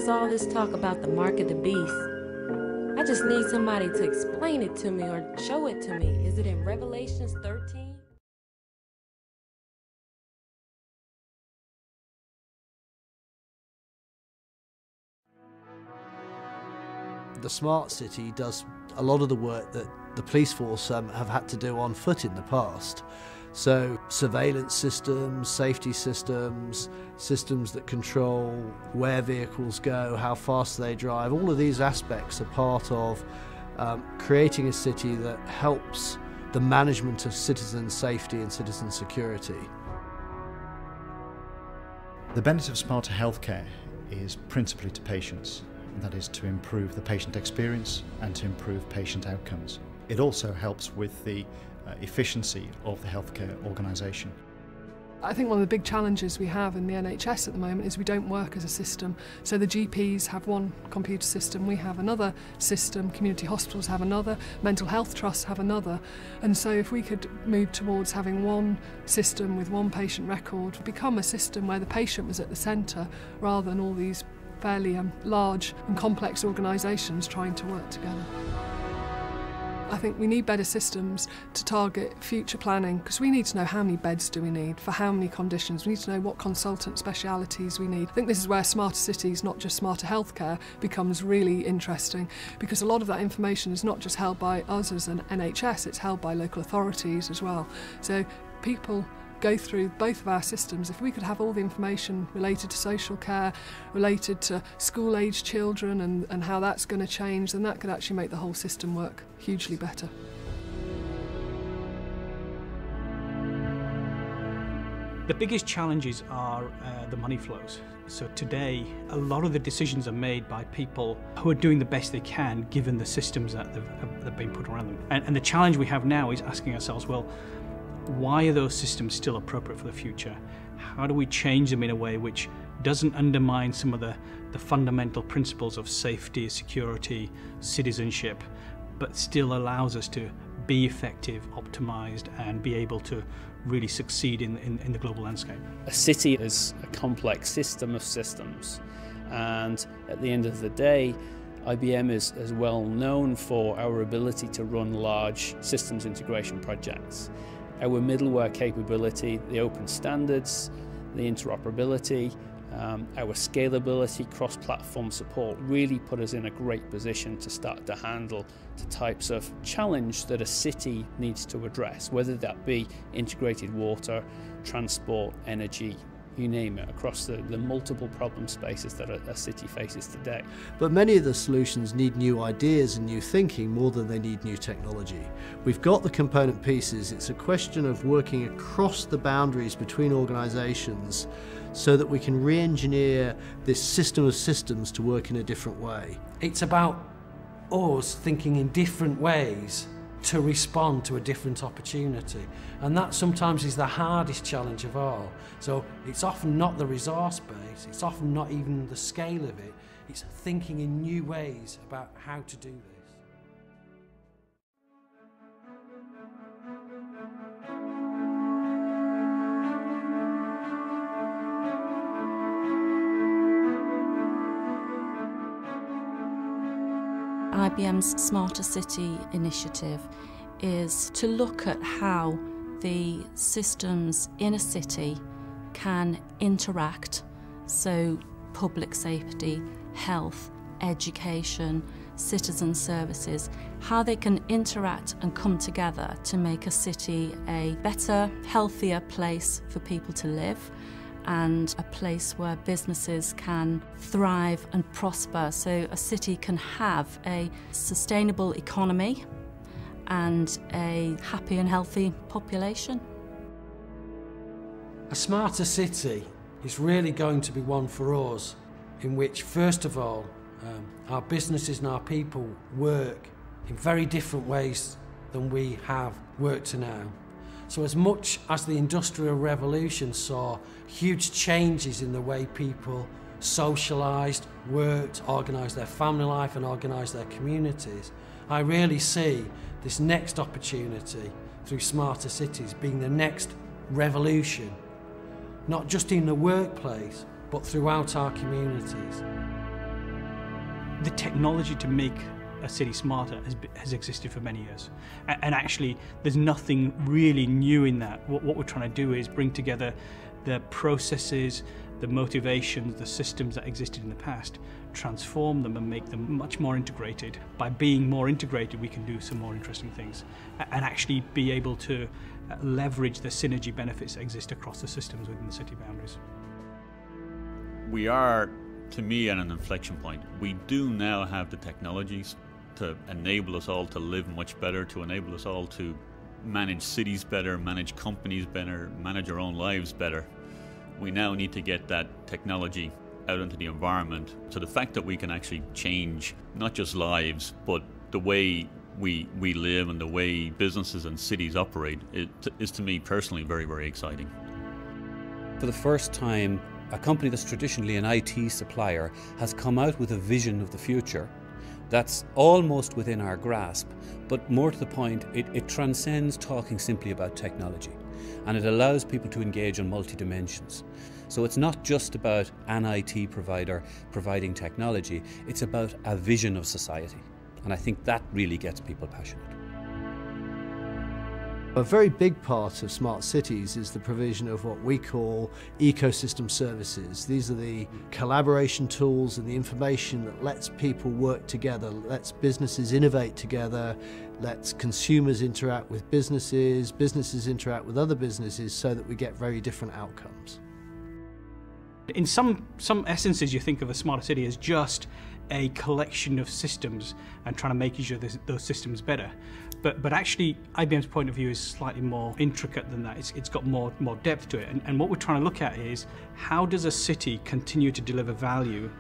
all this talk about the mark of the beast? I just need somebody to explain it to me or show it to me. Is it in Revelations 13? The smart city does a lot of the work that the police force have had to do on foot in the past. So surveillance systems, safety systems, systems that control where vehicles go, how fast they drive, all of these aspects are part of creating a city that helps the management of citizen safety and citizen security. The benefit of smarter healthcare is principally to patients. That is to improve the patient experience and to improve patient outcomes. It also helps with the efficiency of the healthcare organisation. I think one of the big challenges we have in the NHS at the moment is we don't work as a system. So the GPs have one computer system, we have another system, community hospitals have another, mental health trusts have another. And so if we could move towards having one system with one patient record, become a system where the patient was at the centre rather than all these fairly large and complex organisations trying to work together. I think we need better systems to target future planning because we need to know how many beds do we need for how many conditions. We need to know what consultant specialities we need. I think this is where smarter cities, not just smarter healthcare, becomes really interesting because a lot of that information is not just held by us as an NHS, it's held by local authorities as well. So people go through both of our systems. If we could have all the information related to social care, related to school-aged children and how that's going to change, then that could actually make the whole system work hugely better. The biggest challenges are the money flows. So today, a lot of the decisions are made by people who are doing the best they can given the systems that have been put around them. And the challenge we have now is asking ourselves, well, why are those systems still appropriate for the future? How do we change them in a way which doesn't undermine some of the fundamental principles of safety, security, citizenship, but still allows us to be effective, optimised, and be able to really succeed in the global landscape? A city is a complex system of systems, and at the end of the day, IBM is well known for our ability to run large systems integration projects. Our middleware capability, the open standards, the interoperability, our scalability, cross-platform support really put us in a great position to start to handle the types of challenge that a city needs to address, whether that be integrated water, transport, energy, you name it, across the multiple problem spaces that a city faces today. But many of the solutions need new ideas and new thinking more than they need new technology. We've got the component pieces, it's a question of working across the boundaries between organisations so that we can re-engineer this system of systems to work in a different way. It's about us thinking in different ways to respond to a different opportunity, and that sometimes is the hardest challenge of all. So it's often not the resource base, it's often not even the scale of it, it's thinking in new ways about how to do this. IBM's Smarter City initiative is to look at how the systems in a city can interact, so public safety, health, education, citizen services, how they can interact and come together to make a city a better, healthier place for people to live, and a place where businesses can thrive and prosper, so a city can have a sustainable economy and a happy and healthy population. A smarter city is really going to be one for us in which, first of all, our businesses and our people work in very different ways than we have worked to now. So as much as the Industrial Revolution saw huge changes in the way people socialised, worked, organised their family life and organised their communities, I really see this next opportunity through smarter cities being the next revolution, not just in the workplace, but throughout our communities. The technology to make a city smarter has existed for many years. And actually, there's nothing really new in that. What we're trying to do is bring together the processes, the motivations, the systems that existed in the past, transform them and make them much more integrated. By being more integrated, we can do some more interesting things and actually be able to leverage the synergy benefits that exist across the systems within the city boundaries. We are, to me, at an inflection point. We do now have the technologies to enable us all to live much better, to enable us all to manage cities better, manage companies better, manage our own lives better. We now need to get that technology out into the environment. So the fact that we can actually change not just lives, but the way we live and the way businesses and cities operate is to me personally very, very exciting. For the first time, a company that's traditionally an IT supplier has come out with a vision of the future that's almost within our grasp, but more to the point, it transcends talking simply about technology, and it allows people to engage on multi-dimensions. So it's not just about an IT provider providing technology, it's about a vision of society, and I think that really gets people passionate. A very big part of smart cities is the provision of what we call ecosystem services. These are the collaboration tools and the information that lets people work together, lets businesses innovate together, lets consumers interact with businesses, businesses interact with other businesses, so that we get very different outcomes. In some essences, you think of a smarter city as just a collection of systems and trying to make sure those systems better. But actually, IBM's point of view is slightly more intricate than that. It's got more depth to it. And what we're trying to look at is, how does a city continue to deliver value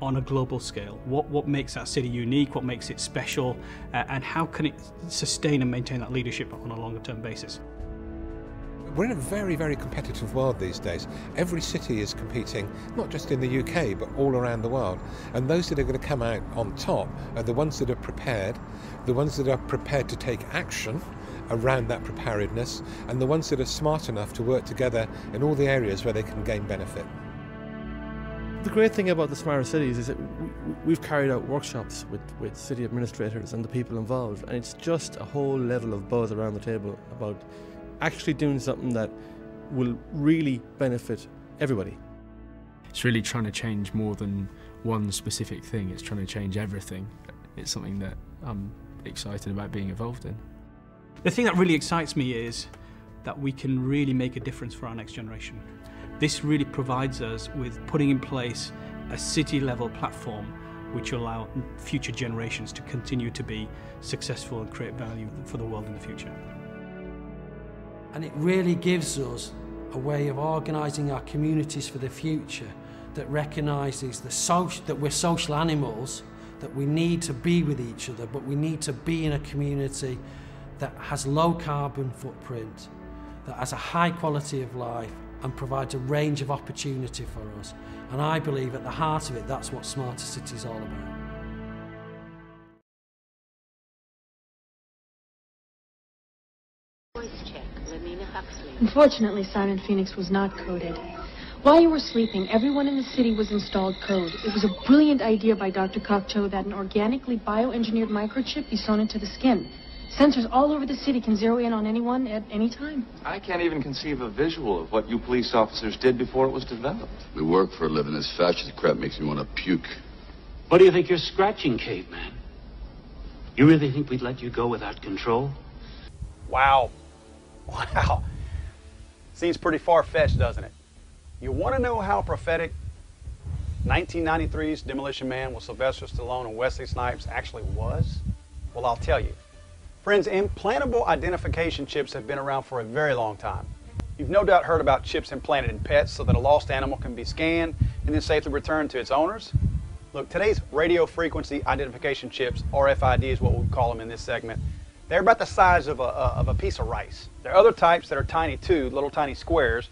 on a global scale? What makes that city unique? What makes it special? And how can it sustain and maintain that leadership on a longer term basis? We're in a very, very competitive world these days. Every city is competing, not just in the UK, but all around the world. And those that are going to come out on top are the ones that are prepared, the ones that are prepared to take action around that preparedness, and the ones that are smart enough to work together in all the areas where they can gain benefit. The great thing about the smarter cities is that we've carried out workshops with city administrators and the people involved, and it's just a whole level of buzz around the table about actually doing something that will really benefit everybody. It's really trying to change more than one specific thing. It's trying to change everything. It's something that I'm excited about being involved in. The thing that really excites me is that we can really make a difference for our next generation. This really provides us with putting in place a city-level platform which will allow future generations to continue to be successful and create value for the world in the future. And it really gives us a way of organising our communities for the future that recognises that we're social animals, that we need to be with each other, but we need to be in a community that has low carbon footprint, that has a high quality of life and provides a range of opportunity for us. And I believe at the heart of it, that's what Smarter City is all about. Unfortunately, Simon Phoenix was not coded. While you were sleeping, everyone in the city was installed code. It was a brilliant idea by Dr. Cocteau that an organically bioengineered microchip be sewn into the skin. Sensors all over the city can zero in on anyone at any time. I can't even conceive a visual of what you police officers did before it was developed. We work for a living. This fascist crap makes me want to puke. What do you think you're scratching, caveman? You really think we'd let you go without control? Wow. Wow. Seems pretty far-fetched, doesn't it? You want to know how prophetic 1993's Demolition Man with Sylvester Stallone and Wesley Snipes actually was? Well, I'll tell you. Friends, implantable identification chips have been around for a very long time. You've no doubt heard about chips implanted in pets so that a lost animal can be scanned and then safely returned to its owners. Look, today's radio frequency identification chips, RFID is what we'll call them in this segment, they're about the size of a piece of rice. There are other types that are tiny too, little tiny squares.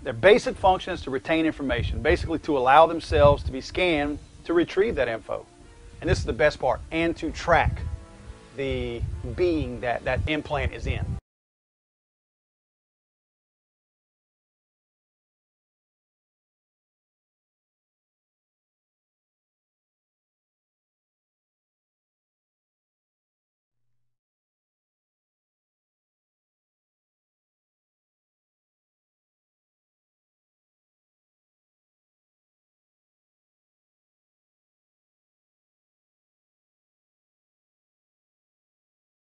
Their basic function is to retain information, basically to allow themselves to be scanned to retrieve that info. And this is the best part, and to track the being that implant is in.